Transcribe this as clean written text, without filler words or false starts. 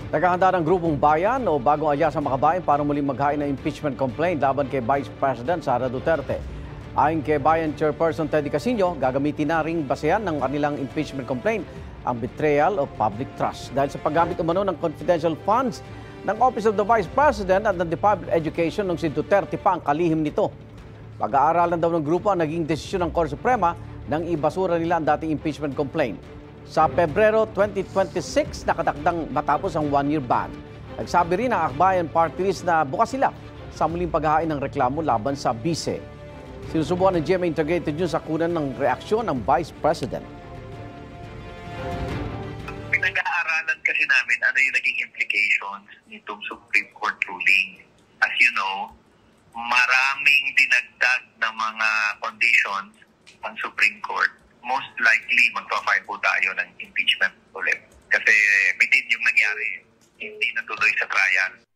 Naghahanda ng grupong bayan o bagong aya sa makabayan para muling maghain ng impeachment complaint laban kay Vice President Sara Duterte. Ayon kay Bayan Chairperson Teddy Casino, gagamitin na ring basehan ng kanilang impeachment complaint ang betrayal of public trust dahil sa paggamit umano ng confidential funds ng Office of the Vice President at ng Department of Education nung si Duterte pa ang kalihim nito. Pag-aaralan daw ng grupo ang naging desisyon ng Korte Suprema nang ibasura nila ang dating impeachment complaint. Sa Pebrero 2026, nakatakdang matapos ang one-year ban. Nagsabi rin ang Akbayan Party List na bukas sila sa muling paghahain ng reklamo laban sa bise. Sinusubukan ng GMA Integrated News sa kunan ng reaksyon ng Vice President. Pinag-aaralan kasi namin ano yung naging implications nitong Supreme Court ruling. As you know, maraming dinagdag na mga conditions ang Supreme Court. Most likely, magpa-file po tayo ng impeachment ulit. Kasi bitin yung nangyari, hindi natuloy sa trial.